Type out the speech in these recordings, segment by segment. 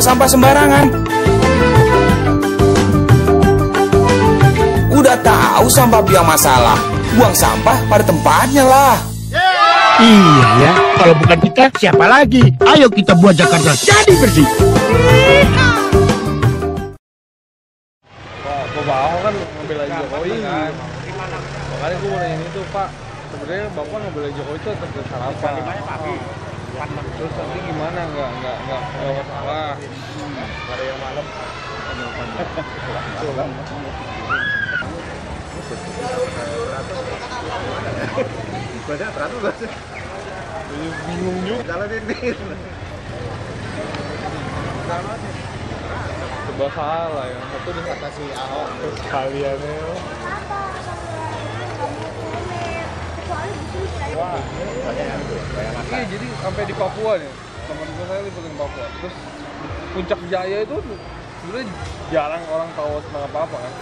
sampah sembarangan. Udah tahu sampah biang masalah, buang sampah pada tempatnya lah. Iya ya, kalau bukan kita siapa lagi? Ayo kita buat Jakarta jadi bersih. Bapak Ahok kan ngebelain Jokowi kan. Makanya gue mau nanya itu, Pak. Sebenarnya Bapak ngebelain Jokowi itu atas dasar apa? Terus nanti gimana? Nggak masalah. Ada yang malam. Banyak teratur sih. Bingung juga. Jalan ini. Coba salah ya. Satu disangka si Ahok. Terus kaliannya. Wah, iya, jadi sampai di Papua nih. Teman-teman saya liputin Papua. Terus Puncak Jaya itu sebenarnya jarang orang tahu tentang apa-apa kan.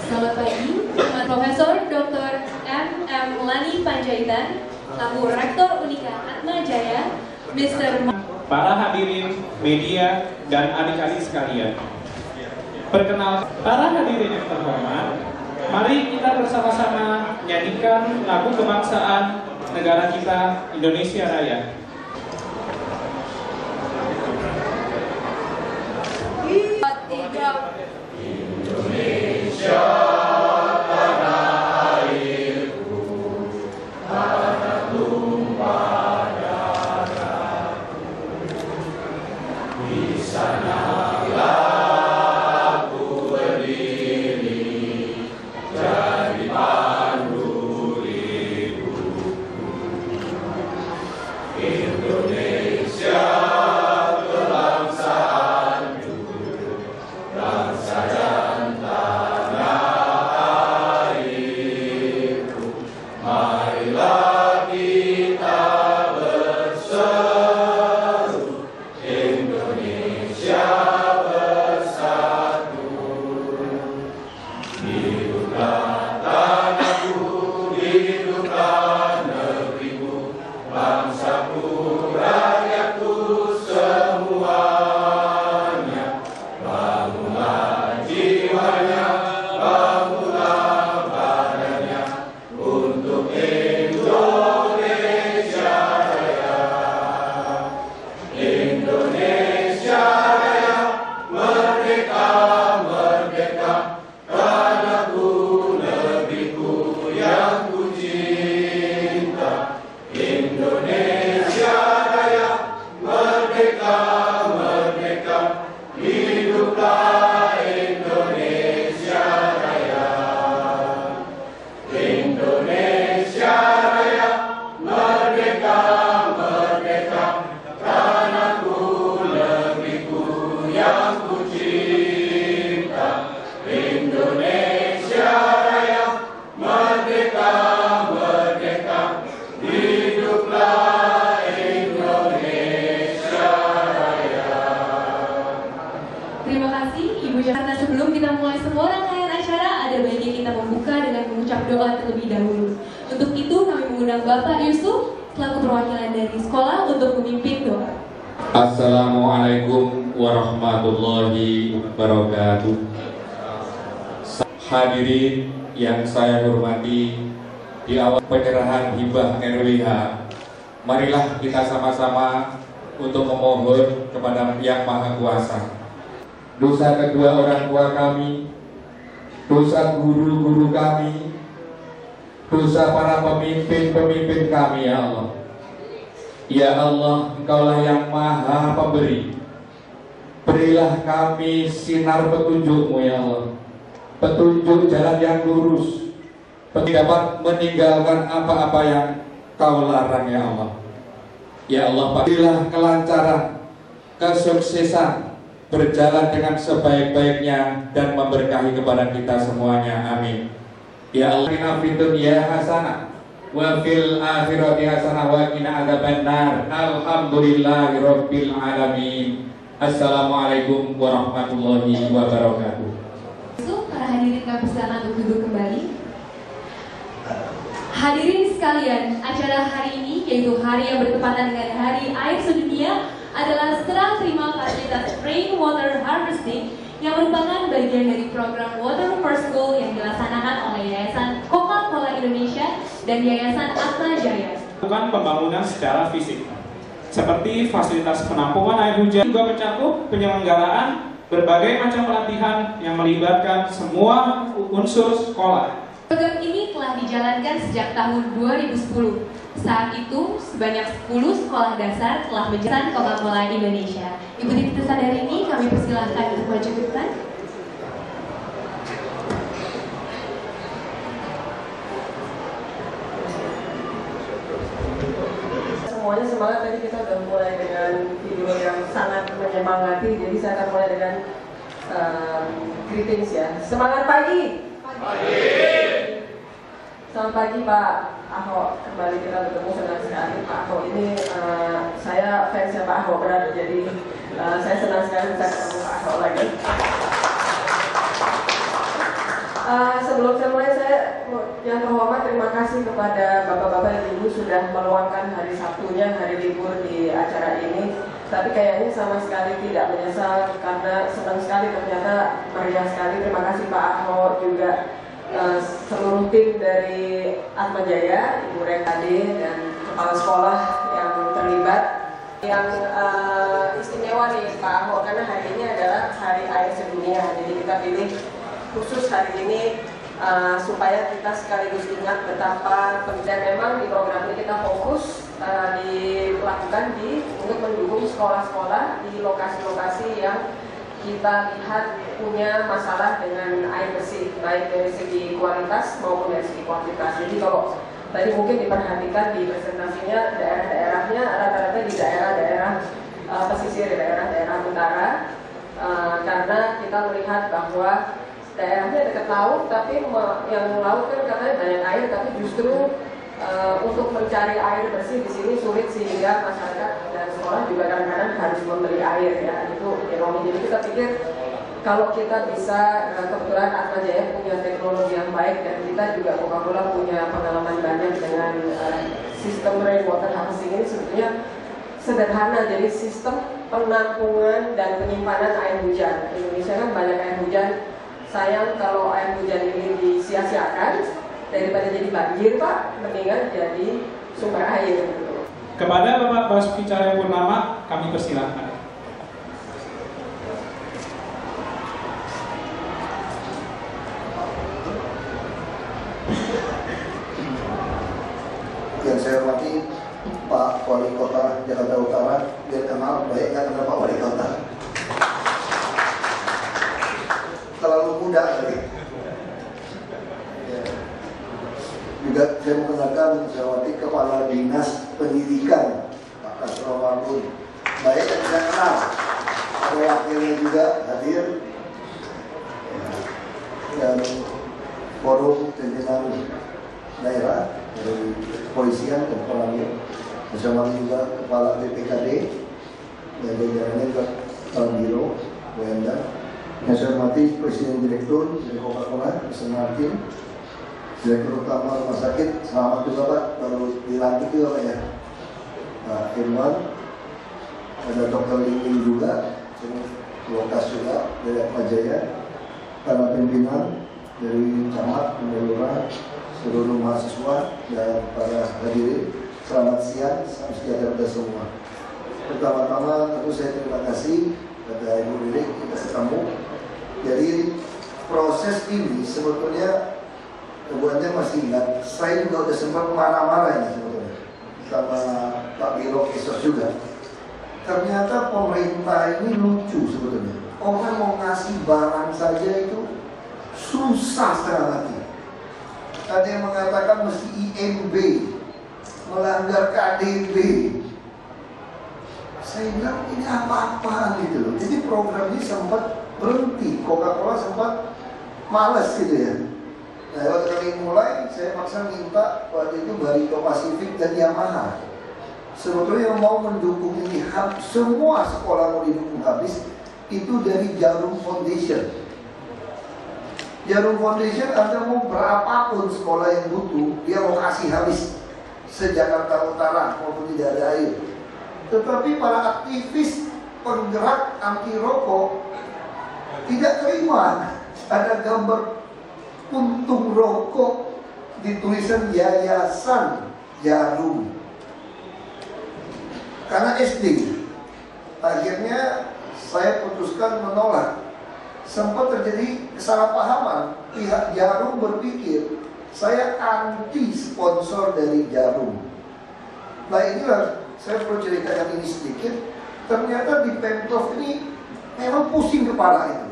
Selamat pagi, Profesor Dr. M.M. Lani Panjaitan, selaku Rektor Unika Atma Jaya, Mr. Para hadirin media dan adik-adik sekalian, perkenalkan para hadirin yang terhormat, mari kita bersama-sama nyanyikan lagu kebangsaan negara kita Indonesia Raya. Indonesia. Indonesia doa terlebih dahulu. Untuk itu kami mengundang Bapak Yusuf selaku perwakilan dari sekolah untuk memimpin doa. Assalamualaikum warahmatullahi wabarakatuh. Hadirin yang saya hormati, di awal penyerahan hibah RWH, marilah kita sama-sama untuk memohon kepada Yang Maha Kuasa. Dosa kedua orang tua kami, dosa guru-guru kami, dosa para pemimpin-pemimpin kami, ya Allah. Ya Allah, Engkaulah yang Maha Pemberi. Berilah kami sinar petunjuk-Mu, ya Allah. Petunjuk jalan yang lurus, dapat meninggalkan apa-apa yang Kau larang, ya Allah. Ya Allah, berilah kelancaran, kesuksesan, berjalan dengan sebaik-baiknya dan memberkahi kepada kita semuanya. Amin. Ya Allah, inna fid dunya hasanah wa fil akhirati hasanah wa qina adzabannar. Alhamdulillahirabbil alamin. Assalamualaikum warahmatullahi wabarakatuh. Para hadirin kami persilakan untuk duduk kembali. Hadirin sekalian, acara hari ini yaitu hari yang bertepatan dengan Hari Air Sedunia adalah serah terima fasilitas rainwater harvesting yang merupakan bagian dari program Water for School yang dilaksanakan oleh Yayasan Coca-Cola Indonesia dan Yayasan Atma Jaya. Bukan pembangunan secara fisik, seperti fasilitas penampungan air hujan, juga mencakup penyelenggaraan berbagai macam pelatihan yang melibatkan semua unsur sekolah. Program ini telah dijalankan sejak tahun 2010. Saat itu, sebanyak 10 sekolah dasar telah menjalankan Coca-Cola Indonesia. Ibu Titi Sadari ini kami persilahkan untuk maju ke depan. Semuanya semangat. Tadi kita sudah mulai dengan video yang sangat menyemangati. Jadi saya akan mulai dengan greetings ya. Semangat pagi. Selamat pagi Pak Ahok, kembali kita bertemu, senang sekali Pak Ahok ini saya fansnya Pak Ahok benar, jadi saya senang sekali bisa ketemu Pak Ahok lagi. Sebelum saya mulai, saya yang terhormat terima kasih kepada bapak-bapak dan ibu sudah meluangkan hari Sabtunya, hari libur di acara ini. Tapi kayaknya sama sekali tidak menyesal karena senang sekali, ternyata meriah sekali. Terima kasih Pak Ahok, juga seluruh tim dari Atma Jaya, Ibu Rekade dan kepala sekolah yang terlibat. Yang istimewa nih Pak Ahok karena hari ini adalah Hari Air Sedunia, jadi kita pilih khusus hari ini supaya kita sekaligus ingat betapa penting. Memang di program ini kita fokus dilakukan untuk mendukung sekolah-sekolah di lokasi-lokasi yang kita lihat punya masalah dengan air bersih, baik dari segi kualitas maupun dari segi kuantitas. Jadi kalau tadi mungkin diperhatikan di presentasinya, daerah-daerahnya rata-rata di daerah-daerah pesisir, di daerah-daerah utara, karena kita melihat bahwa daerahnya dekat laut, tapi yang laut kan katanya banyak air, tapi justru untuk mencari air bersih di sini sulit, sehingga masyarakat dan sekolah juga kadang-kadang harus membeli air ya, itu ekonomi. Jadi kita pikir kalau kita bisa, kebetulan Atma Jaya punya teknologi yang baik dan kita juga Coca-Cola punya pengalaman banyak dengan sistem rainwater harvesting ini sebetulnya sederhana. Jadi sistem penampungan dan penyimpanan air hujan. Indonesia kan banyak air hujan. Sayang kalau air hujan ini disia-siakan, daripada jadi banjir Pak, mendingan jadi sumber air gitu. Kepada Bapak Basuki Cahayapurnama kami persilahkan. Yang saya hormati Pak Wali Kota Jakarta Utara, biar kenal baik kan Pak Wali Kota. Terlalu muda tadi. Juga saya mengenalkan saya hormati Kepala Dinas Pendidikan Pak Kasro Marbun. Baik dan tidak kenal. Ada wakilnya juga hadir. Dan forum pimpinan daerah dari kepolisian dan Polanya. Saya hormati juga Kepala BPKD dan jajarannya juga Kepala Biro Wenda. Yang saya hormati Presiden Direktur dari Coca-Cola bersama tim. Direktur Utama Rumah Sakit, selamat juga Pak, baru dilantik juga Pak ya. Pak Irwan, ada Dr. Lingling juga, Lokas juga dari Atma Jaya, para pimpinan dari camat, lurah, seluruh mahasiswa dan para hadirin, selamat siang, salam sejahtera kita semua. Pertama-tama tentu saya terima kasih kepada Ibu Lirik kita ketemu. Jadi proses ini sebetulnya kebuannya masih ingat, saya juga udah sempat marah-marah ini sebetulnya sama Pak Biro Esos juga. Ternyata pemerintah ini lucu sebetulnya. Orang mau ngasih barang saja itu susah setengah mati. Ada yang mengatakan mesti IMB, melanggar KDB. Saya bilang ini apa-apaan gitu loh. Jadi program ini sempat berhenti, Coca-Cola sempat males gitu ya. Nah, waktu kami mulai, saya maksa minta waktu itu Barito Pacific dan Yamaha. Sebetulnya yang mau mendukung ini, semua sekolah mau didukung habis, itu dari Jarum Foundation. Jarum Foundation Anda mau berapapun sekolah yang butuh, dia mau kasih habis. Se-Jakarta Utara maupun tidak ada air. Tetapi para aktivis penggerak anti rokok tidak terima ada gambar puntung rokok di tulisan Yayasan Jarum. Karena SD, akhirnya saya putuskan menolak. Sempat terjadi kesalahpahaman. Pihak Jarum berpikir saya anti sponsor dari Jarum. Nah inilah saya perlu ceritakan ini sedikit. Ternyata di Pemprov ini memang pusing kepala itu.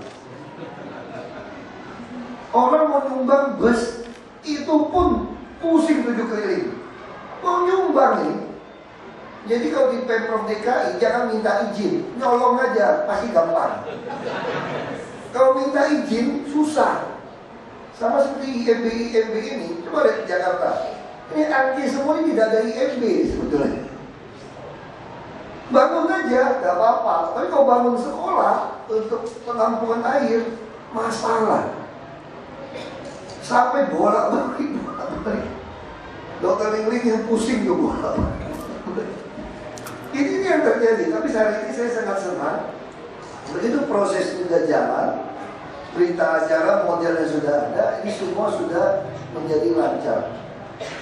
Orang mau nyumbang bus itu pun pusing 7 keliling. Mau nyumbang nih. Jadi kalau di Pemprov DKI jangan minta izin, nyolong aja pasti gampang. Kalau minta izin susah. Sama seperti IMB ini, coba lihat di Jakarta. Ini anti semua ini tidak ada IMB sebetulnya. Bangun aja, gak apa-apa. Tapi kalau bangun sekolah untuk penampungan air, masalah. Sampai bolak-balik. Dokter Lingling yang pusing tuh bolak-balik. Ini yang terjadi. Tapi hari ini saya sangat senang. Begitu proses sudah jalan, berita acara modelnya sudah ada, ini semua sudah menjadi lancar.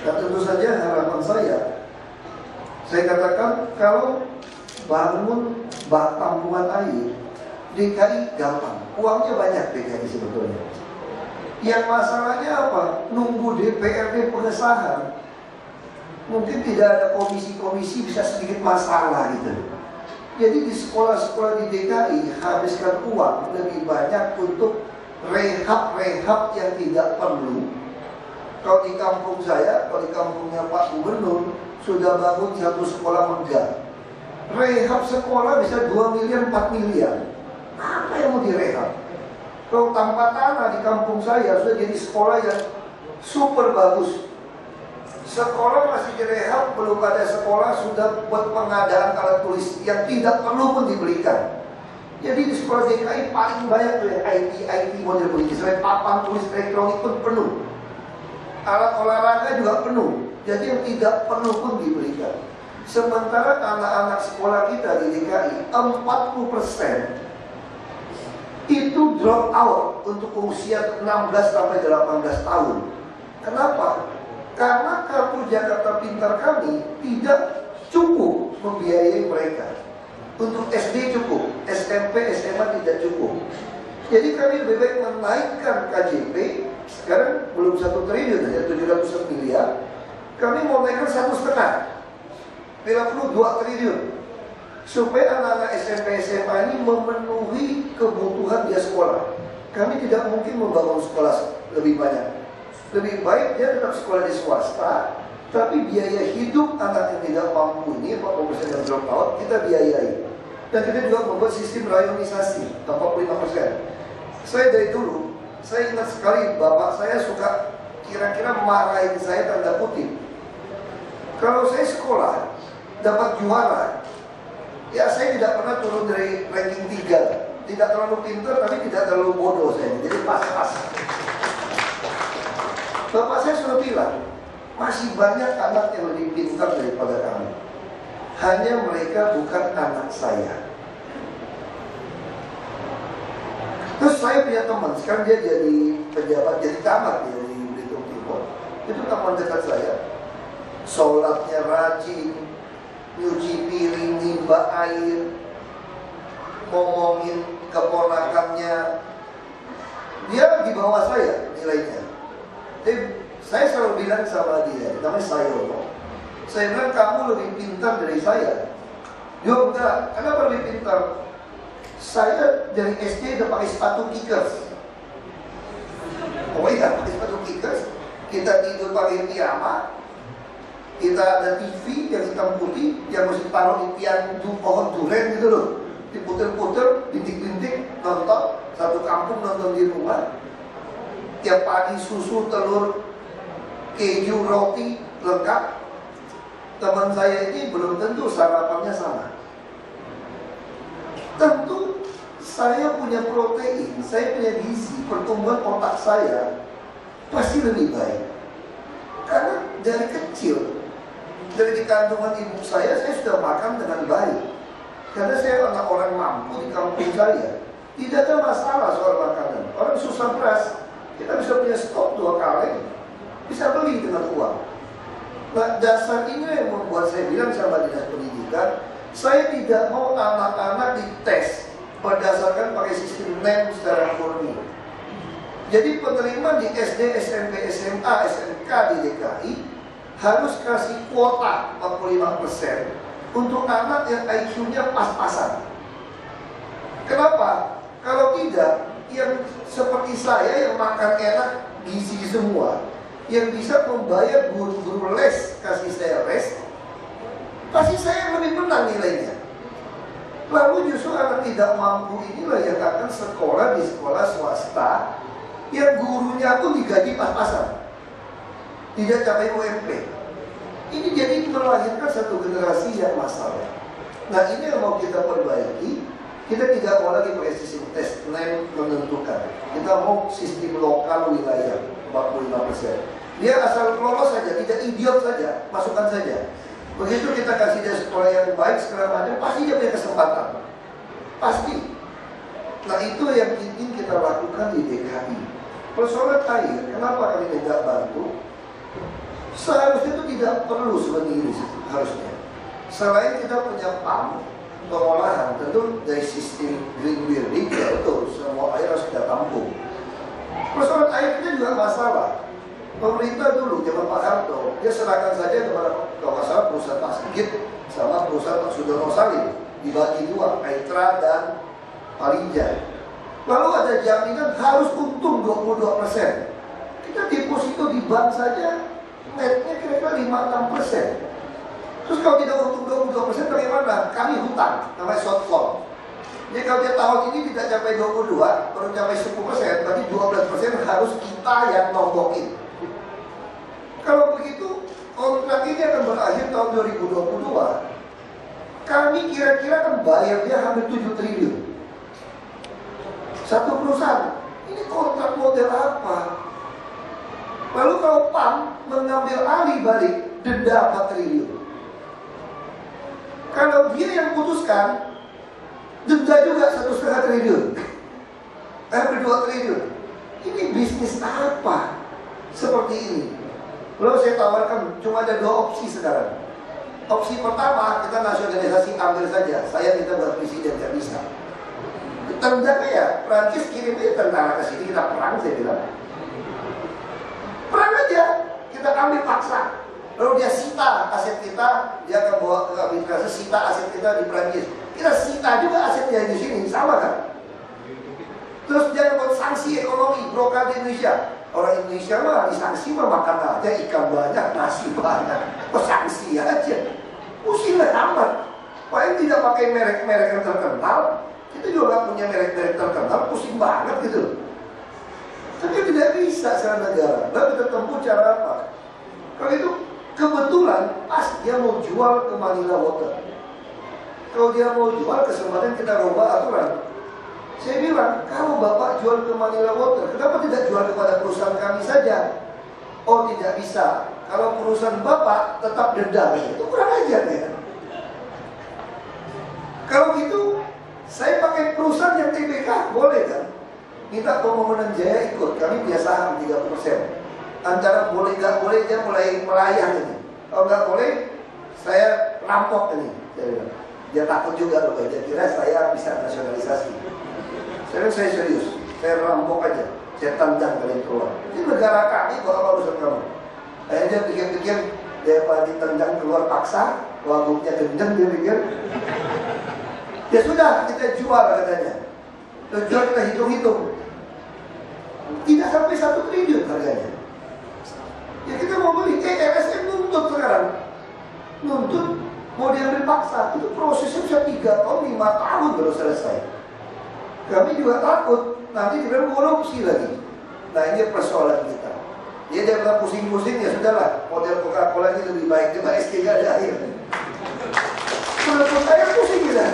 Dan tentu saja harapan saya katakan kalau bangun bak tampungan air, DKI gampang, uangnya banyak DKI sebetulnya. Yang masalahnya apa? Nunggu DPRD pengesahan. Mungkin tidak ada komisi-komisi, bisa sedikit masalah gitu. Jadi di sekolah-sekolah di DKI habiskan uang lebih banyak untuk rehab-rehab yang tidak perlu. Kalau di kampung saya, kalau di kampungnya Pak Gubernur, sudah bangun satu sekolah megah. Rehab sekolah bisa 2 miliar, 4 miliar. Apa yang mau direhab? Kalau tanpa tanah di kampung saya sudah jadi sekolah yang super bagus. Sekolah masih direhab, belum ada sekolah sudah buat pengadaan alat tulis yang tidak perlu pun dibelikan. Jadi di sekolah DKI paling banyak tuh yang IT model begini, sampai papan tulis elektronik pun penuh. Alat olahraga juga penuh. Jadi yang tidak perlu pun dibelikan. Sementara anak-anak sekolah kita di DKI 40% itu drop out untuk usia 16 sampai 18 tahun. Kenapa? Karena kartu Jakarta Pintar kami tidak cukup membiayai mereka. Untuk SD cukup, SMP, SMA tidak cukup. Jadi kami lebih baik menaikkan KJP. Sekarang belum 1 triliun ya, 700 miliar. Kami mau naikkan 1,5. Bila perlu 2 triliun. Supaya anak-anak SMP, SMA ini memenuhi kebutuhan dia sekolah. Kami tidak mungkin membangun sekolah lebih banyak. Lebih baik dia tetap sekolah di swasta, tapi biaya hidup anak yang tidak mampu ini 40% yang drop out kita biayai. Dan kita juga membuat sistem rayonisasi 45%. Saya dari dulu, saya ingat sekali bapak saya suka kira-kira marahin saya tanda kutip. Kalau saya sekolah dapat juara, ya saya tidak pernah turun dari ranking 3. Tidak terlalu pintar tapi tidak terlalu bodoh saya. Jadi pas-pas. Bapak saya sudah bilang, masih banyak anak yang lebih pintar daripada kami. Hanya mereka bukan anak saya. Terus saya punya teman, sekarang dia jadi pejabat, jadi camat dia di Belitung Timur. Itu teman dekat saya. Sholatnya rajin, nyuci piring, nimba air, ngomongin keponakannya. Dia di bawah saya nilainya. Jadi saya selalu bilang sama dia, namanya Sayono. Saya bilang, kamu lebih pintar dari saya. Dia enggak, kenapa lebih pintar? Saya dari SD udah pakai sepatu kickers. Oh iya, pakai sepatu kickers. Kita tidur pakai piyama. Kita ada TV yang hitam putih, yang mesti taruh di tiang pohon durian gitu loh. Diputer-puter, bintik-bintik, nonton. Satu kampung nonton di rumah. Tiap pagi susu, telur, keju, roti, lengkap. Teman saya ini belum tentu sarapannya sama. Tentu saya punya protein, saya punya gizi, pertumbuhan otak saya pasti lebih baik. Karena dari kecil, dari di kandungan ibu saya sudah makan dengan baik. Karena saya anak orang mampu di kampung saya, tidak ada masalah soal makanan. Orang susah beras, kita bisa punya stok 2 kaleng, bisa beli dengan uang. Nah, dasar ini yang membuat saya bilang sama dinas pendidikan, saya tidak mau anak-anak dites berdasarkan pakai sistem NEM secara murni. Jadi penerima di SD, SMP, SMA, SMK di DKI harus kasih kuota 45% untuk anak yang IQ-nya pas-pasan. Kenapa? Kalau tidak, yang seperti saya yang makan enak, gizi semua, yang bisa membayar guru-guru les, kasih saya les, pasti saya lebih menang nilainya. Lalu justru anak tidak mampu inilah yang akan sekolah di sekolah swasta yang gurunya pun digaji pas-pasan, tidak capai UMP. Ini jadi melahirkan satu generasi yang masalah. Nah, ini yang mau kita perbaiki. Kita tidak mau lagi pakai sistem tes NEM menentukan. Kita mau sistem lokal wilayah 45%. Dia asal lolos saja, tidak idiot saja, masukkan saja. Begitu kita kasih dia sekolah yang baik segala macam, pasti dia punya kesempatan. Pasti. Nah, itu yang ingin kita lakukan di DKI. Persoalan air, kenapa kami tidak bantu? Seharusnya itu tidak perlu sendiri harusnya. Selain kita punya PAM, pengolahan, tentu dari sistem green building, ya betul, semua air harus kita tampung. Persoalan air kita juga masalah. Pemerintah dulu, zaman Pak Harto, dia serahkan saja kepada kawasan perusahaan Pak Sigit sama perusahaan Pak Sudono Salim, dibagi 2, Aitra dan Palinja. Lalu ada jaminan harus untung 22%. Kita deposito di bank saja, netnya kira-kira 5-6%. Terus kalau tidak untung 22%, bagaimana? Kami hutang, namanya shortfall. Jadi kalau dia tahun ini tidak capai 22, baru capai 10%, berarti 12% harus kita yang nombongin. Kalau begitu, kontrak ini akan berakhir tahun 2022. Kami kira-kira akan bayar dia hampir 7 triliun. Satu perusahaan. Ini kontrak model apa? Lalu kalau PAM mengambil alih balik, denda 4 triliun. Kalau dia yang putuskan, denda juga 1,5 triliun. Hampir 2 triliun. Ini bisnis apa? Seperti ini. Lalu saya tawarkan, cuma ada 2 opsi sekarang. Opsi pertama, kita nasionalisasi ambil saja. Saya minta buat presiden, tidak bisa. Tendang ya, Prancis kirim aja tentara ke sini, kita perang, saya bilang. Perang aja, kita ambil paksa. Lalu dia sita aset kita, dia akan bawa ke arbitrase, sita aset kita di Prancis. Kita sita juga asetnya di sini, sama kan? Terus dia buat sanksi ekonomi, blokade Indonesia. Orang Indonesia mah disanksi mah makan aja ikan banyak, nasi banyak, sanksi aja. Pusinglah amat. Paling tidak pakai merek-merek yang terkenal, kita juga nggak punya merek-merek terkenal, pusing banget gitu. Tapi tidak bisa secara negara. Lalu kita tempuh cara apa? Kalau itu kebetulan pas dia mau jual ke Manila Water. Kalau dia mau jual, kesempatan kita rubah aturan. Saya bilang, kalau Bapak jual ke Manila Water, kenapa tidak jual kepada perusahaan kami saja? Oh tidak bisa, kalau perusahaan Bapak tetap denda, itu kurang ajar ya. Kalau gitu, saya pakai perusahaan yang TBK, boleh kan? Minta pemohonan jaya ikut, kami biasa 30%. Antara boleh nggak boleh, dia mulai melayang ini. Kalau nggak boleh, saya rampok ini. Dia takut juga loh, dia kira saya bisa nasionalisasi. Saya serius, saya rampok aja, saya tendang kalian keluar. Ini negara kami, kok apa urusan kamu? Akhirnya dia pikir-pikir, daripada ditendang keluar paksa, wagubnya gendeng, dia pikir. Ya sudah, kita jual katanya. Jual kita hitung-hitung. Tidak sampai 1 triliun harganya. Ya kita mau beli, LSM nuntut sekarang. Nuntut, mau diambil paksa. Itu prosesnya bisa 3 tahun, 5 tahun baru selesai. Kami juga takut, nanti dibilang korupsi lagi. Nah ini persoalan kita. Dia daripada pusing-pusing, ya sudahlah. Model Coca-Cola ini lebih baik, cuma SK gak ada air. Menurut saya pusing kita.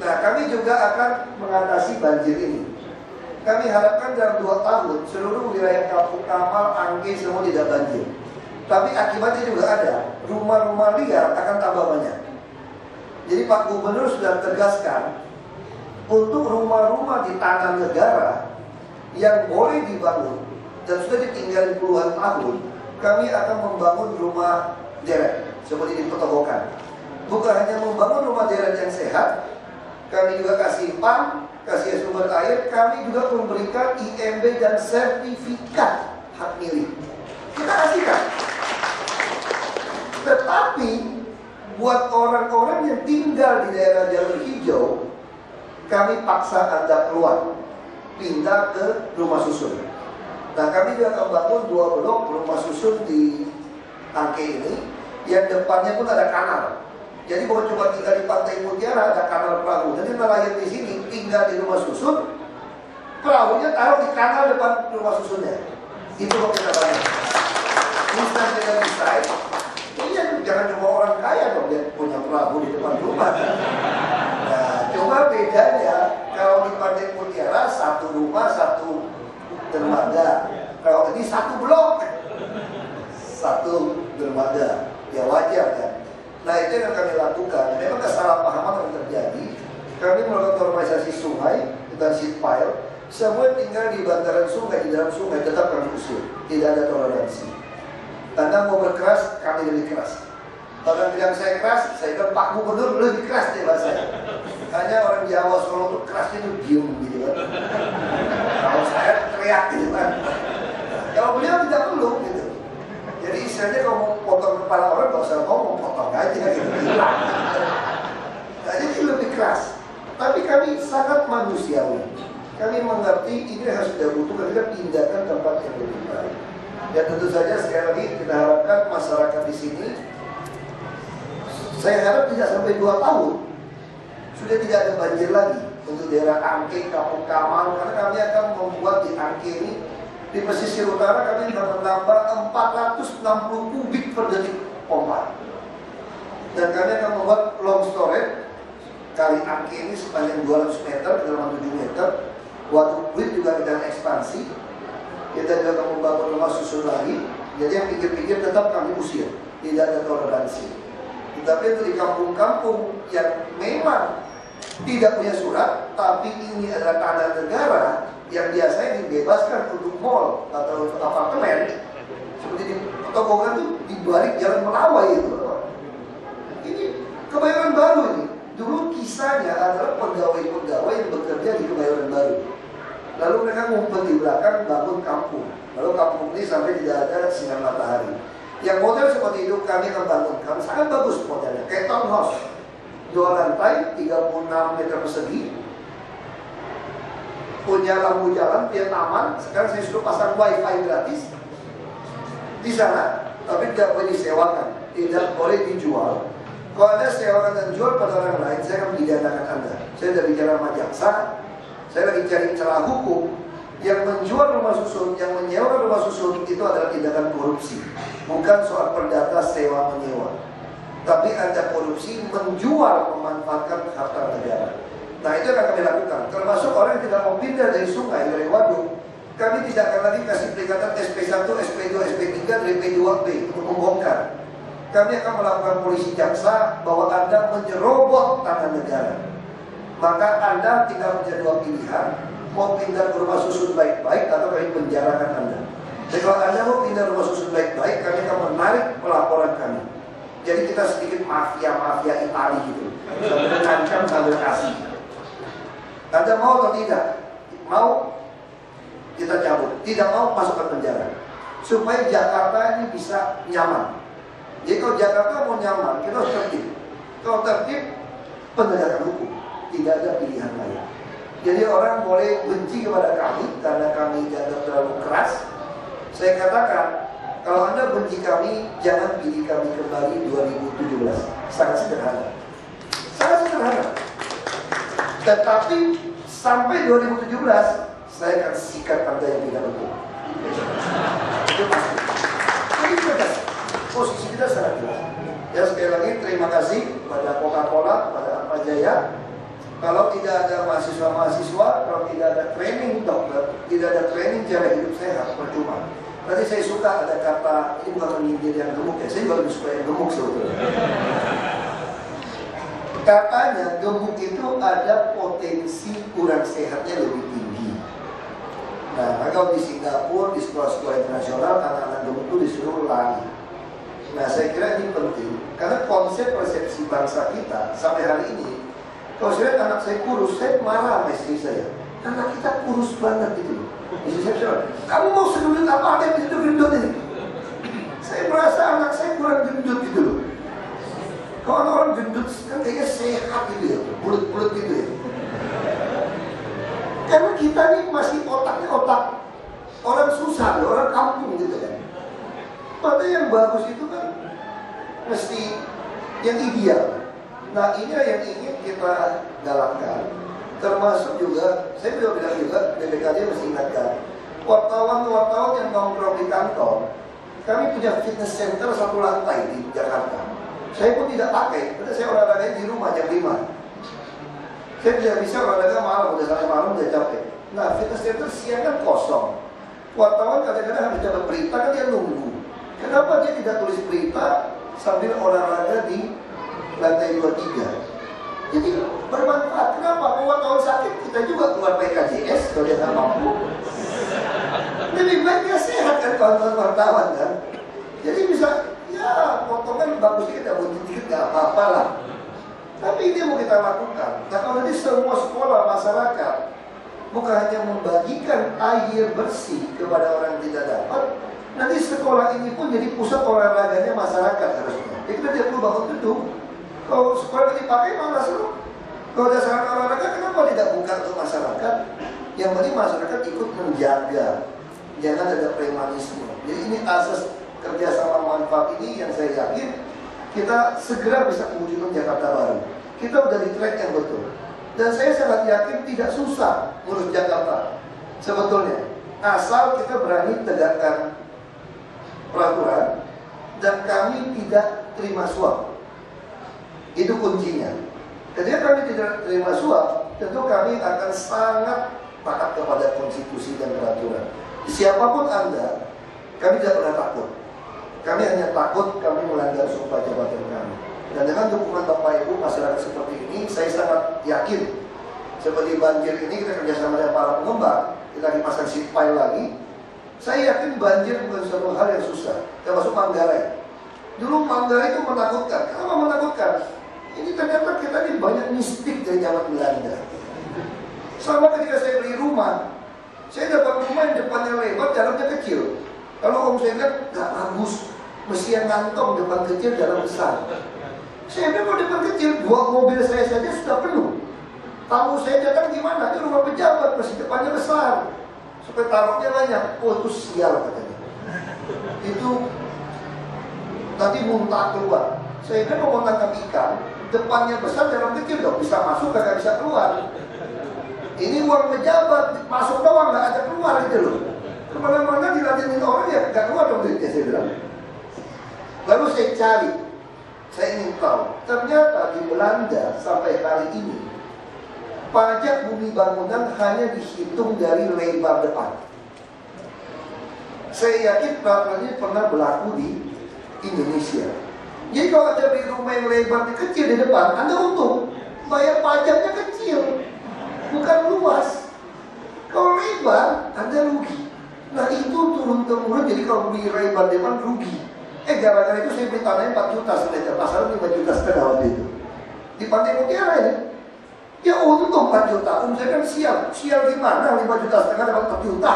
Nah kami juga akan mengatasi banjir ini. Kami harapkan dalam 2 tahun seluruh wilayah Kampung Kamal, Angke semua tidak banjir. Tapi akibatnya juga ada, rumah-rumah liar akan tambah banyak. Jadi Pak Gubernur sudah tegaskan, untuk rumah-rumah di tanah negara yang boleh dibangun dan sudah ditinggali puluhan tahun, kami akan membangun rumah deret seperti di Petogokan. Bukan hanya membangun rumah deret yang sehat, kami juga kasih PAM, kasih sumber air, kami juga memberikan IMB dan sertifikat hak milik. Kita kasihkan. Tetapi buat orang-orang yang tinggal di daerah jalur hijau, kami paksa Anda keluar, pindah ke rumah susun. Nah kami juga akan bangun 2 blok rumah susun di Angke ini, yang depannya pun ada kanal. Jadi bukan cuma tinggal di Pantai Mutiara, ada kanal perahu. Jadi nelayan di sini tinggal di rumah susun, perahunya taruh di kanal depan rumah susunnya. Itu kok kita bangun. Bisa kita desain. Iya, jangan cuma orang kaya dong dia punya perahu di depan rumah. Nah, cuma bedanya kalau di Pantai Mutiara 1 rumah 1 dermaga. Kalau ini 1 blok 1 dermaga. Ya wajar kan. Nah itu yang kami lakukan. Memang kesalahpahaman yang terjadi. Kami melakukan normalisasi sungai dengan seed pile. Semua tinggal di bantaran sungai, di dalam sungai, tetap kami usir. Tidak ada toleransi. Anda mau berkeras, kami lebih keras. Orang bilang saya keras, saya bilang Pak Gubernur lebih keras deh bahasanya. Hanya orang Jawa Solo itu kerasnya itu diem gitu kan. Kalau saya teriak gitu kan. Kalau beliau tidak perlu gitu. Jadi istilahnya kalau mau potong kepala orang gak usah ngomong, potong aja gitu. Nah jadi lebih keras. Tapi kami sangat manusiawi. Kami mengerti ini harus kita butuhkan, kita pindahkan tempat yang lebih baik. Ya tentu saja sekali lagi kita harapkan masyarakat di sini, saya harap tidak sampai 2 tahun sudah tidak ada banjir lagi untuk daerah Angke, Kampung Kamal, karena kami akan membuat di Angke ini, di pesisir utara kami akan menambah 460 kubik per detik pompa. Dan kami akan membuat long storage kali Angke ini sepanjang 200 meter, kedalaman 7 meter. Waduk Pluit juga kita ekspansi. Kita juga akan membangun rumah susun lagi. Jadi yang pikir-pikir tetap kami usir, tidak ada toleransi. Tetapi untuk di kampung-kampung yang memang tidak punya surat, tapi ini adalah tanah negara yang biasanya dibebaskan untuk mall atau untuk apartemen, seperti di Petogokan itu di balik jalan Melawai itu. Ini Kebayoran Baru ini. Dulu kisahnya adalah pegawai-pegawai yang bekerja di Kebayoran Baru. Lalu mereka ngumpet di belakang bangun kampung. Lalu kampung ini sampai tidak ada sinar matahari. Yang model seperti itu kami akan bangunkan, sangat bagus modelnya, kayak townhouse. 2 lantai, 36 meter persegi, punya lampu jalan, punya taman. Sekarang saya sudah pasang wifi gratis di sana, tapi tidak boleh disewakan, tidak boleh dijual. Kalau Anda sewakan dan jual pada orang lain, saya akan pidanakan Anda. Saya sudah bicara sama jaksa, saya lagi cari celah hukum. Yang menjual rumah susun, yang menyewa rumah susun itu adalah tindakan korupsi, bukan soal perdata sewa menyewa. Tapi Anda korupsi menjual, memanfaatkan harta negara. Nah itu yang akan kami lakukan. Termasuk orang yang tidak mau pindah dari sungai, dari waduk, Kami tidak akan lagi kasih peringatan SP1, SP2, SP3, dan SP2B untuk membongkar. Kami akan melakukan polisi jaksa bahwa Anda menyerobot tanah negara. Maka Anda tinggal punya dua pilihan, mau pindah ke rumah susun baik-baik atau kami penjarakan Anda. Jadi kalau Anda mau pindah rumah susun baik-baik, kami akan menarik pelaporan kami. Jadi kita sedikit mafia-mafia Itali gitu, sambil mengancam sambil kasih. Anda mau atau tidak? Mau, kita cabut. Tidak mau, masuk ke penjara. Supaya Jakarta ini bisa nyaman. Jadi kalau Jakarta mau nyaman, kita harus tertib. Kalau tertib, penegakan hukum. Tidak ada pilihan lain. Jadi orang boleh benci kepada kami karena kami dianggap terlalu keras. Saya katakan, kalau Anda benci kami, jangan pilih kami kembali 2017. Sangat sederhana. Sangat sederhana. Tetapi sampai 2017, saya akan sikat Anda yang tidak betul. Itu pasti. Jadi jelas. Posisi kita sangat jelas. Ya, sekali lagi terima kasih kepada Coca-Cola, kepada Atma Jaya. Kalau tidak ada mahasiswa-mahasiswa, kalau tidak ada training dokter, tidak ada training cara hidup sehat, percuma. Tadi saya suka ada kata, ini bukan menyindir yang gemuk ya, saya juga lebih suka yang gemuk sebetulnya. Katanya gemuk itu ada potensi kurang sehatnya lebih tinggi. Nah, kalau di Singapura, di sekolah-sekolah internasional, anak-anak gemuk itu disuruh lari. Nah, saya kira ini penting, karena konsep persepsi bangsa kita sampai hari ini, kalau saya lihat anak saya kurus, saya marah sama istri saya. Anak kita kurus banget gitu. Istri saya bilang, kamu mau segendut apa ada yang gendut ini? Saya merasa anak saya kurang gendut gitu loh. Kalau orang gendut kan kayaknya sehat gitu ya, bulat-bulat gitu ya. Karena kita nih masih otaknya otak orang susah, orang kampung gitu kan. Padahal yang bagus itu kan mesti yang ideal. Nah, inilah yang ingin kita galakkan. Termasuk juga, saya sudah bilang juga, BPKD mesti ingatkan, wartawan-wartawan yang nongkrong di kantor, kami punya fitness center satu lantai di Jakarta. Saya pun tidak pakai, karena saya olahraga di rumah jam 5. Saya tidak bisa olahraga malam, udah sampai malam udah capek. Nah, fitness center siang kan kosong. Wartawan kadang-kadang habis dapat berita kan dia nunggu. Kenapa dia tidak tulis berita sambil olahraga di lantai 23? Jadi bermanfaat. Kenapa? Wartawan sakit kita juga keluar PKJS kalau dia nggak mampu. Lebih baik dia sehat kan kawan-kawan wartawan kan. Jadi bisa ya potongan bagusnya kita bunyi dikit nggak apa-apa lah. Tapi ini mau kita lakukan. Nah, kalau nanti semua sekolah masyarakat bukan hanya membagikan air bersih kepada orang yang tidak dapat, nanti sekolah ini pun jadi pusat olahraganya masyarakat harusnya. Jadi kita tidak perlu bangun gedung. Kalau sekolah dipakai malah seru. Kalau ada sarana olahraga, kenapa tidak buka untuk masyarakat? Yang penting masyarakat ikut menjaga, jangan ada premanisme. Jadi ini asas kerjasama manfaat ini yang saya yakin kita segera bisa mewujudkan Jakarta baru. Kita udah di track yang betul. Dan saya sangat yakin tidak susah ngurus Jakarta sebetulnya, asal kita berani tegakkan peraturan dan kami tidak terima suap. Itu kuncinya. Ketika kami tidak terima suap, tentu kami akan sangat taat kepada konstitusi dan peraturan. Siapapun Anda, kami tidak pernah takut. Kami hanya takut kami melanggar sumpah jabatan kami. Dan dengan dukungan Bapak Ibu masyarakat seperti ini, saya sangat yakin. Seperti banjir ini kita kerjasama dengan para pengembang, kita dipasang seat pile lagi. Saya yakin banjir bukan suatu hal yang susah, termasuk Manggarai. Dulu Manggarai itu menakutkan. Kenapa menakutkan? Ini ternyata kita ini banyak mistik dari zaman Belanda. Sama ketika saya beli rumah, saya dapat rumah yang depannya lebar, dalamnya kecil. Kalau om saya lihat, gak bagus, mesti yang ngantong depan kecil, dalam besar. Saya bilang kalau depan kecil, 2 mobil saya saja sudah penuh. Tamu saya datang gimana? Ini rumah pejabat, mesti depannya besar, supaya taruhnya banyak. Oh itu sial katanya. Itu nanti muntah keluar. Saya bilang mau tangkap ikan, depannya besar, dalam kecil dong, bisa masuk, gak bisa keluar. Ini uang pejabat, masuk doang, gak ada keluar gitu loh. Kemana-mana diladenin orang ya gak keluar dong duitnya, saya bilang. Lalu saya cari, saya ingin tahu, ternyata di Belanda sampai hari ini pajak bumi bangunan hanya dihitung dari lebar depan. Saya yakin peraturan ini pernah berlaku di Indonesia. Jadi kalau Anda beli rumah yang lebarnya kecil di depan, Anda untung. Bayar pajaknya kecil, bukan luas. Kalau lebar, Anda rugi. Nah itu turun-temurun, jadi kalau beli lebar depan rugi. Gara-gara itu saya beli tanahnya 4 juta semeter, pasaran 5 juta setengah waktu itu. Di Pantai Mutiara ini, ya untung 4 juta. Saya kan sial gimana 5 juta setengah dapat 4 juta.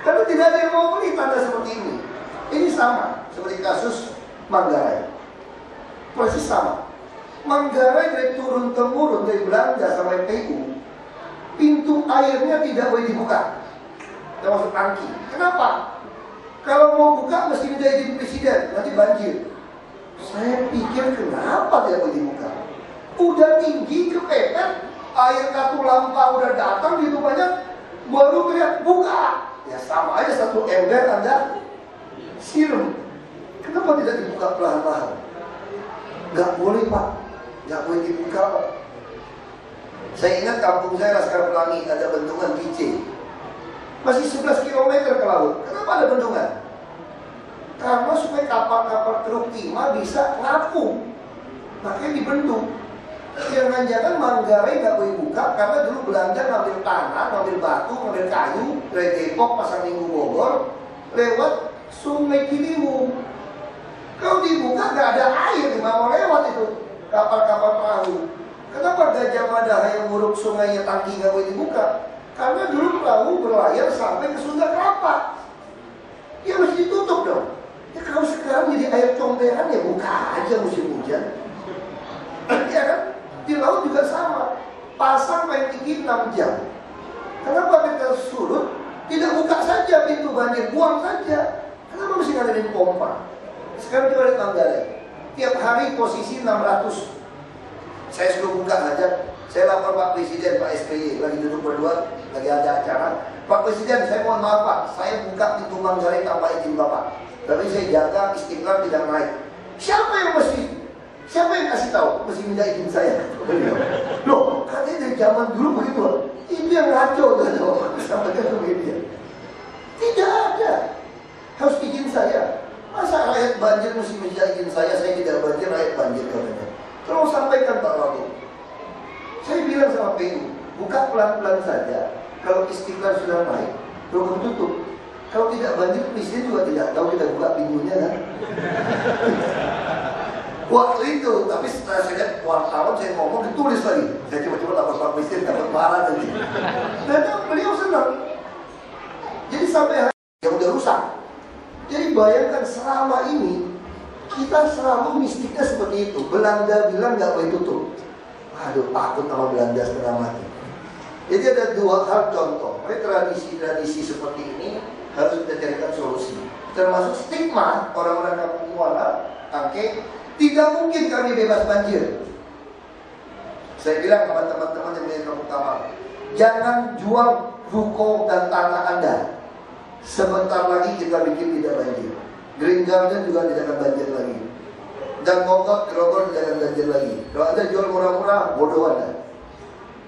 Karena tidak ada yang mau beli tanah seperti ini. Ini sama seperti kasus Manggarai. Persis sama. Manggarai dari turun-temurun dari Belanda sampai PU, pintu airnya tidak boleh dibuka, termasuk tangki. Kenapa? Kalau mau buka mesti minta izin presiden, nanti banjir. Saya pikir kenapa tidak boleh dibuka? Udah tinggi kepepet, air katulampa udah datang di rumahnya, baru teriak buka. Ya sama aja satu ember Anda siram. Kenapa tidak dibuka perlahan-lahan? Gak boleh Pak, gak boleh dibuka Pak. Saya ingat kampung saya Laskar Pelangi ada bendungan Kice, masih 11 km ke laut. Kenapa ada bendungan? Karena supaya kapal-kapal truk timah bisa ngapung, makanya dibendung. Jangan-jangan Manggarai nggak boleh buka karena dulu Belanda ngambil tanah, ngambil batu, ngambil kayu dari Depok, Pasar Minggu, Bogor, lewat Sungai Ciliwung. Kalau dibuka nggak ada air, nggak mau lewat itu kapal-kapal perahu. Kenapa Gajah Mada yang nguruk sungainya tangki nggak boleh dibuka? Karena dulu perahu berlayar sampai ke Sunda Kelapa. Ya mesti ditutup dong. Ya kalau sekarang jadi air comberan ya buka aja musim hujan. Ya kan? Di laut juga sama. Pasang paling tinggi 6 jam. Kenapa kita surut? Tidak buka saja pintu banjir, buang saja. Kenapa mesti ngadain pompa? Sekarang kita lihat Manggarai. Tiap hari posisi 600. Saya sudah buka hajat. Saya lapor Pak Presiden, Pak SBY, lagi duduk berdua, lagi ada acara. Pak Presiden, saya mohon maaf Pak, saya buka pintu Manggarai tanpa izin Bapak. Tapi saya jaga Istiqlal tidak naik. Siapa yang kasih tahu? Mesti minta izin saya. Loh, katanya dari zaman dulu begitu. Ini yang ngaco tuh, sampaikan ke media. Tidak ada. Harus izin saya. Masa rakyat banjir mesti minta izin saya tidak banjir, rakyat banjir katanya. Tolong sampaikan Pak Wagub. Saya bilang sama PU, buka pelan-pelan saja. Kalau Istiqlal sudah naik, program tutup. Kalau tidak banjir, presiden juga tidak tahu kita buka pintunya kan. Waktu itu, tapi setelah saya lihat wartawan saya ngomong ditulis lagi. Saya coba-coba lapor Pak Presiden, dapat marah nanti. Dan beliau senang. Jadi sampai hari yang udah rusak. Jadi bayangkan selama ini kita selalu mistiknya seperti itu. Belanda bilang nggak boleh tutup. Aduh, takut sama Belanda setengah mati. Jadi ada 2 hal contoh. Tradisi-tradisi seperti ini harus kita carikan solusi. Termasuk stigma orang-orang kampung Muara, Angke, tidak mungkin kami bebas banjir. Saya bilang kepada teman-teman yang dari Kampung Kamal, jangan jual ruko dan tanah Anda. Sebentar lagi kita bikin tidak banjir. Green Garden juga tidak akan banjir lagi. Dan Mogot, Grogol tidak akan banjir lagi. Kalau Anda jual murah-murah, bodoh Anda.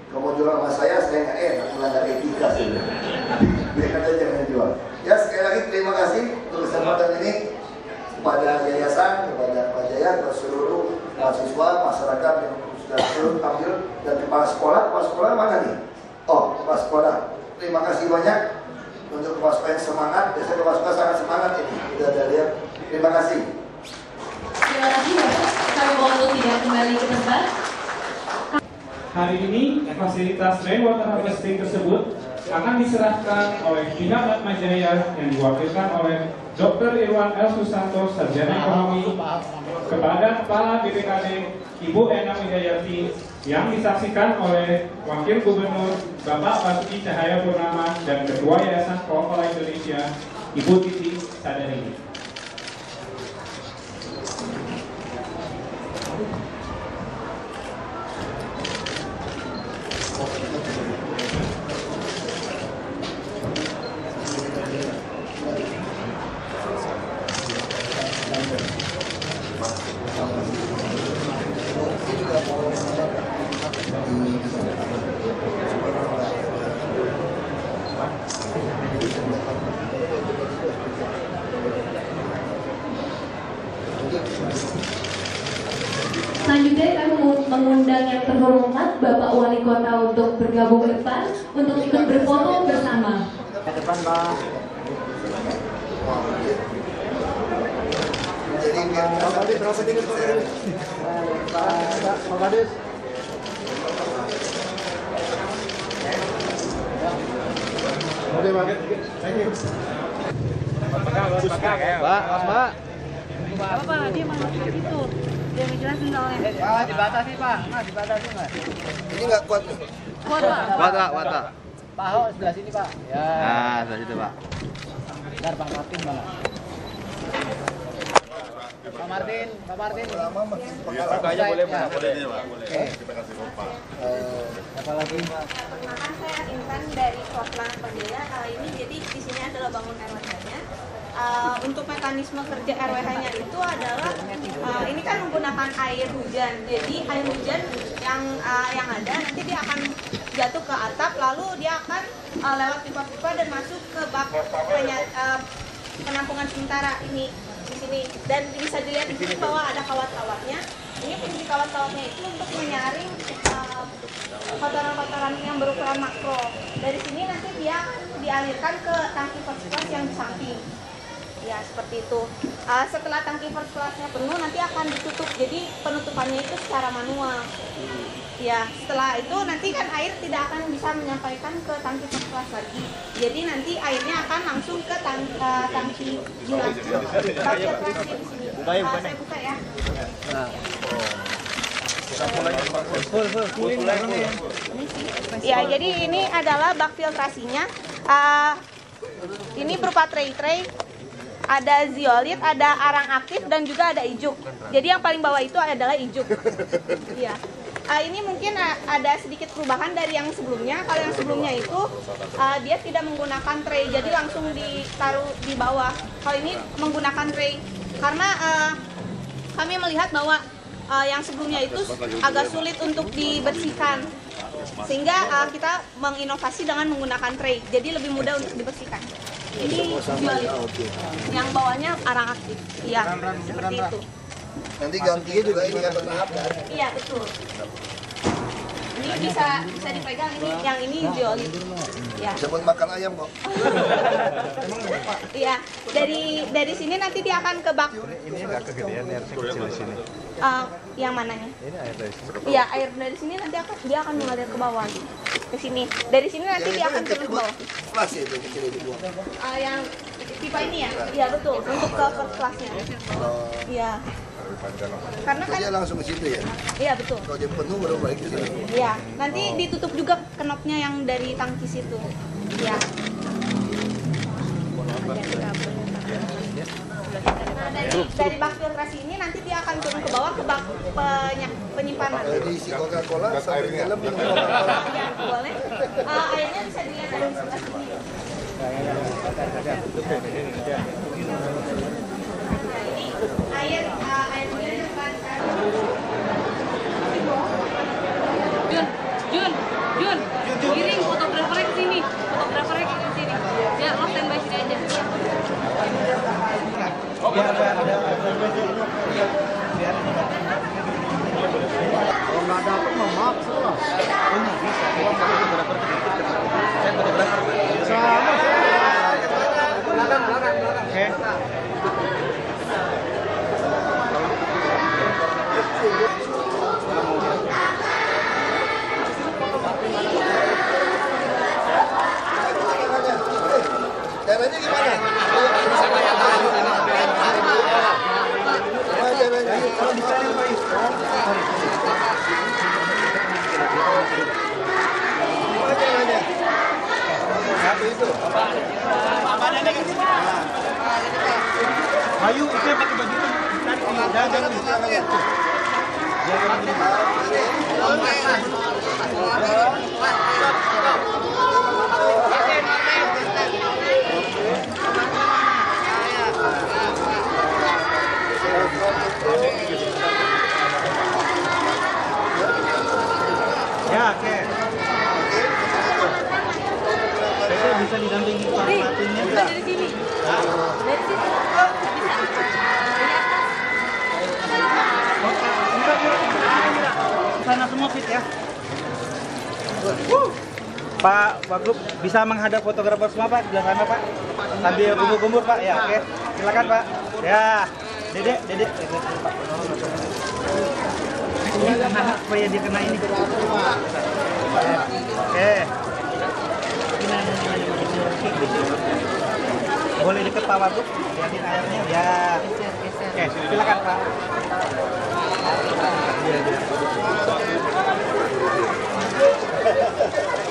Kalau mau jual sama saya nggak enak, melanggar etika sih. Biar Anda jangan jual. Ya sekali lagi terima kasih untuk kesempatan ini kepada yayasan, kepada Pak Jaya, kepada seluruh mahasiswa, masyarakat yang sudah turut ambil, dan kepala sekolah mana nih? Oh, kepala sekolah. Terima kasih banyak untuk kepala sekolah yang semangat. Biasanya kepala sekolah sangat semangat ini. Kita ada lihat. Terima kasih. Terima kasih Bapak. Kami mohon untuk tidak kembali ke tempat. Hari ini fasilitas rainwater harvesting tersebut akan diserahkan oleh pihak Atma Jaya yang diwakilkan oleh Dr. Irwan L. Susanto, Sarjana Ekonomi, kepada Kepala BPKD Ibu Ena Widayati, yang disaksikan oleh Wakil Gubernur Bapak Basuki Cahayapurnama dan Ketua Yayasan Coca-Cola Indonesia Ibu Titi Sadarini. Bapak Wali Kota untuk bergabung ke depan untuk ikut berfoto bersama. Ke depan, Pak. Jadi biar Berapa dikit, Pak Kadis. Oke, Pak. Mbak. Apa, dia malah gitu. Dia ngejelasin soalnya. Dibatasi, Pak. Mas, dibatasi, Mas. ini nggak kuat nih. Kuat, Pak. Kuat, Pak. Pak Ahok sebelah sini, Pak. Ya. Nah, sebelah situ, Pak. Bentar, Pak Martin mana? Pak Martin. Lama masih Kayaknya boleh, Pak. Boleh. Oke. Kita kasih kompak. Apa lagi? Perkenalkan, saya Intan dari Koplang Pembina. Ini jadi di sini adalah bangun RWH-nya. Untuk mekanisme kerja RWH-nya itu adalah ini kan menggunakan air hujan. Jadi air hujan yang ada nanti dia akan jatuh ke atap, lalu dia akan lewat pipa-pipa dan masuk ke bak penampungan sementara ini di sini. Dan bisa dilihat di sini bahwa ada kawat-kawatnya. Ini fungsi kawat-kawatnya itu untuk menyaring kotoran-kotoran yang berukuran makro. Dari sini nanti dia akan dialirkan ke tangki first class yang di samping. Ya, seperti itu. Setelah tangki first class-nya penuh, nanti akan ditutup. Jadi penutupannya itu secara manual. Ya, setelah itu nanti kan air tidak akan bisa menyampaikan ke tangki first class lagi. Jadi nanti airnya akan langsung ke tangki jelas. Bagian plastik di sini. Saya buka ya. Ya, jadi ini adalah bak filtrasinya. Ini berupa tray. Ada zeolit, ada arang aktif, dan juga ada ijuk. Jadi yang paling bawah itu adalah ijuk. Iya. Ini mungkin ada sedikit perubahan dari yang sebelumnya. Kalau yang sebelumnya itu dia tidak menggunakan tray, jadi langsung ditaruh di bawah. Kalau ini menggunakan tray karena kami melihat bahwa yang sebelumnya itu agak sulit untuk dibersihkan, sehingga kita menginovasi dengan menggunakan tray, jadi lebih mudah untuk dibersihkan. Ini zeolit, yang bawahnya arang aktif, ya seperti itu. Nanti gantinya juga ini kan bertahap kan? Iya, betul. Ini bisa dipegang, yang ini zeolit. Ya. Bisa buat makan ayam kok. Iya, dari sini nanti dia akan ke bak. Ini nggak kegedean air kecil di sini. Yang mananya? Ini air dari sini. Iya, air dari sini nanti dia akan mengalir ke bawah, ke sini. Dari sini nanti dia akan turun ke bawah. Kelas itu kecil itu buang. Yang pipa ini ya? Iya, betul. Untuk ke first class-nya. Iya. Karena kan dia langsung ke situ ya? Iya, betul. Kalau dia penuh baru balik ke sini. Iya, nanti ditutup juga knopnya yang dari tangki situ. Iya. Nah, dari bak filtrasi ini nanti dia akan turun ke bawah ke bak penyimpanan. Kalau diisi Coca-Cola sampai dalam minum Coca-Cola. Ya, boleh. Airnya bisa dilihat dari sebelah sini. Air Jun, giring fotografernya ke sini. Ya, lo standby sini aja. Kalau nggak dapet mau maksa lah. Caranya gimana? Kalau dicari itu. Ayo, itu yang pakai baju itu. Ya, oke. Itu bisa didampingi Pak Martinnya. Dari sini. Dari sini. Sana semua fit ya. Pak Wagub bisa menghadap fotografer semua Pak, sebelah sana Pak. Sambil kumur-kumur Pak, ya oke. Silakan Pak. Ya, Dedek. Ini anak supaya dia kena ini. Oke. Boleh deket Pak Wagub, lihatin airnya. Ya. Oke, silakan Pak.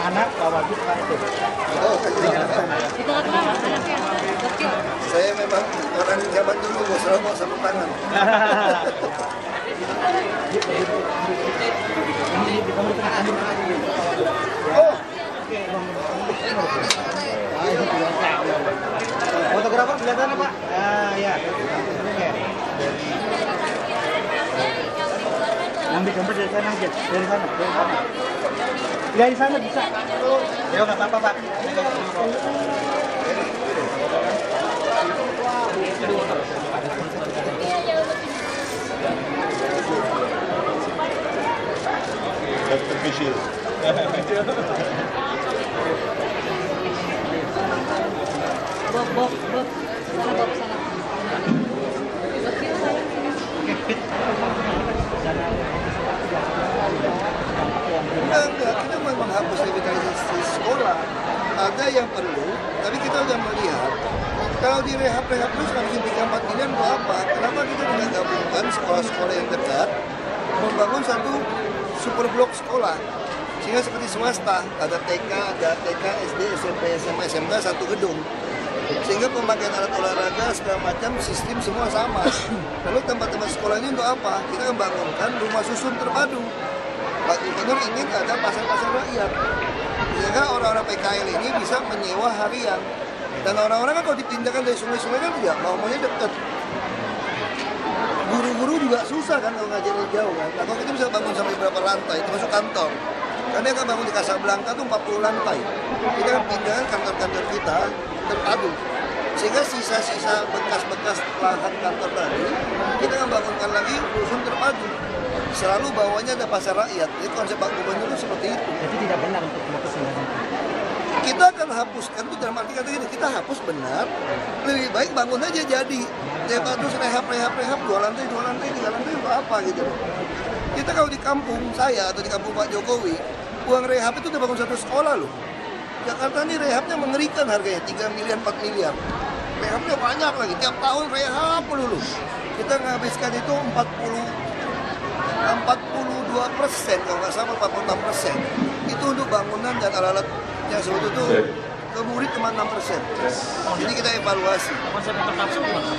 Anak Pak Wagub Pak itu. Oh, itu kenapa anaknya? Saya memang orang zaman dulu selalu mau sarung tangan. Oh, fotografer sebelah sana Pak. Ya. Oke. Ambil gambar dari sana aja, dari sana. Dari sana bisa. Ya nggak apa-apa Pak. Official. Bob. Sana Bob sana. Enggak, kita memang hapus revitalisasi sekolah. Ada yang perlu, tapi kita sudah melihat kalau di rehab terus harus diberikan 4 miliar untuk apa? Kenapa kita tidak gabungkan sekolah-sekolah yang dekat membangun satu super blok sekolah, sehingga seperti swasta ada TK, SD, SMP, SMA, SMK satu gedung, sehingga pemakaian alat olahraga segala macam sistem semua sama. Lalu tempat-tempat sekolah ini untuk apa? Kita membangunkan rumah susun terpadu. Pak Gubernur ingin ada pasar-pasar rakyat, sehingga orang-orang PKL ini bisa menyewa harian. Dan orang-orang kan kalau dipindahkan dari sungai-sungai kan tidak maunya dekat. Guru-guru juga susah kan kalau ngajarin jauh kan. Nah, kalau kita bisa bangun sampai berapa lantai, termasuk kantor. Karena yang bangun di Casablanca itu 40 lantai. Kita kan pindahkan kantor-kantor kita terpadu. Sehingga sisa-sisa bekas-bekas lahan kantor tadi, kita kan bangunkan lagi rusun terpadu. Selalu bawahnya ada pasar rakyat. Jadi konsep Pak Gubernur itu seperti itu. Jadi tidak benar untuk melakukan kita akan hapuskan itu dalam arti kata gini, kita hapus benar, lebih baik bangun aja jadi. Daripada terus rehab, 2 lantai, 3 lantai untuk apa gitu. Kita kalau di kampung saya atau di kampung Pak Jokowi, uang rehab itu udah bangun satu sekolah loh. Jakarta ini rehabnya mengerikan harganya, 3 miliar, 4 miliar. Rehabnya banyak lagi, tiap tahun rehab dulu. Kita menghabiskan itu 42% kalau nggak salah 46%. Itu untuk bangunan dan alat-alat yang sebut itu ke murid cuma 6%. Jadi kita evaluasi. konsep interkapsul gimana?